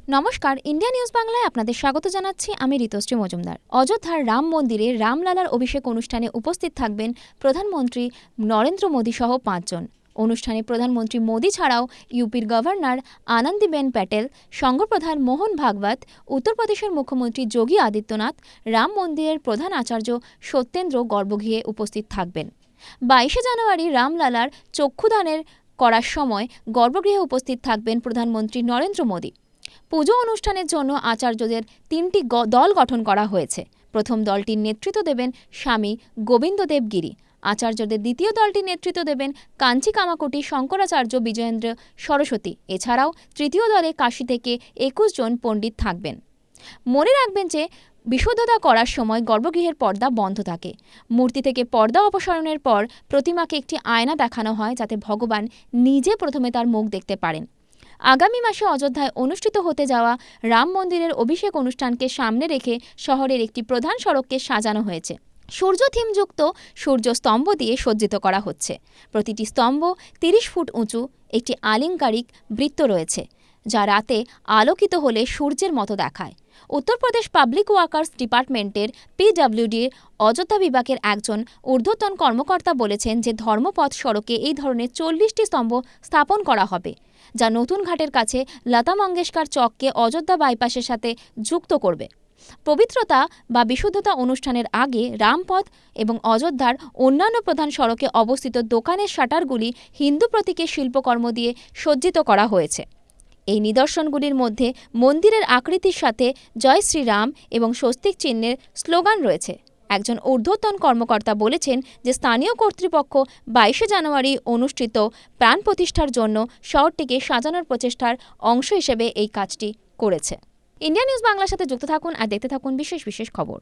নমস্কার, India news বাংলায় আপনাদের স্বাগত জানাচ্ছি। আমি ঋতুশ্রী মজুমদার। অযোধ্যার রাম মন্দিরে রামলালার অভিষেক অনুষ্ঠানে উপস্থিত থাকবেন প্রধানমন্ত্রী নরেন্দ্র মোদী সহ 5 জন। অনুষ্ঠানে প্রধানমন্ত্রী মোদী ছাড়াও ইউপির গভর্নর আনন্দীবেন প্যাটেল, সংঘপ্রধান মোহন ভাগবত, উত্তরপ্রদেশের মুখ্যমন্ত্রী যোগী আদিত্যনাথ, রাম মন্দিরের প্রধান আচার্য সত্যেন্দ্র গর্ভগৃহে উপস্থিত থাকবেন। 22 জানুয়ারি রামলালার চক্ষুদানের করার সময় গর্ভগৃহে উপস্থিত থাকবেন প্রধানমন্ত্রী নরেন্দ্র মোদী। পুজো অনুষ্ঠানের জন্য আচার্যদের 3টি দল গঠন করা হয়েছে। প্রথম দলটির নেতৃত্ব দেবেন স্বামী গোবিন্দদেব গিরি। আচার্যদের দ্বিতীয় দলটির নেতৃত্ব দেবেন কাঞ্চি কামাকোটি শঙ্করাচার্য বিজয়েন্দ্র সরস্বতী। এছাড়াও তৃতীয় দলে কাশী থেকে 21 জন পণ্ডিত থাকবেন। মনে রাখবেন যে বিশুদ্ধতা করার সময় গর্ভগৃহের পর্দা বন্ধ থাকে। মূর্তি থেকে পর্দা অপসারণের পর প্রতিমাকে একটি আয়না দেখানো হয়, যাতে ভগবান নিজে প্রথমে তার মুখ দেখতে পারেন। আগামী মাসে অযোধ্যায় অনুষ্ঠিত হতে যাওয়া রাম মন্দিরের অভিষেক অনুষ্ঠানকে সামনে রেখে শহরের একটি প্রধান সড়ককে সাজানো হয়েছে। সূর্য থিমযুক্ত সূর্য স্তম্ভ দিয়ে সজ্জিত করা হচ্ছে। প্রতিটি স্তম্ভ 30 ফুট উঁচু। একটি আলংকারিক বৃত্ত রয়েছে, যা রাতে আলোকিত হলে সূর্যের মতো দেখায়। উত্তরপ্রদেশ পাবলিক ওয়ার্কার্স ডিপার্টমেন্টের পিডব্লিউডির অযোধ্যা বিভাগের একজন ঊর্ধ্বতন কর্মকর্তা বলেছেন যে ধর্মপথ সড়কে এই ধরনের 40টি স্তম্ভ স্থাপন করা হবে, যা নতুন ঘাটের কাছে লতা মঙ্গেশকর চককে অযোধ্যা বাইপাসের সাথে যুক্ত করবে। পবিত্রতা বা বিশুদ্ধতা অনুষ্ঠানের আগে রামপথ এবং অযোধ্যার অন্যান্য প্রধান সড়কে অবস্থিত দোকানের শাটারগুলি হিন্দু প্রতীকের শিল্পকর্ম দিয়ে সজ্জিত করা হয়েছে। এই নিদর্শনগুলির মধ্যে মন্দিরের আকৃতির সাথে জয় শ্রীরাম এবং স্বস্তিক চিহ্নের স্লোগান রয়েছে। একজন ঊর্ধ্বতন কর্মকর্তা বলেছেন যে স্থানীয় কর্তৃপক্ষ 22 জানুয়ারি অনুষ্ঠিত প্রাণ প্রতিষ্ঠার জন্য শহরটিকে সাজানোর প্রচেষ্টার অংশ হিসেবে এই কাজটি করেছে। ইন্ডিয়া নিউজ বাংলার সাথে যুক্ত থাকুন আর দেখতে থাকুন বিশেষ বিশেষ খবর।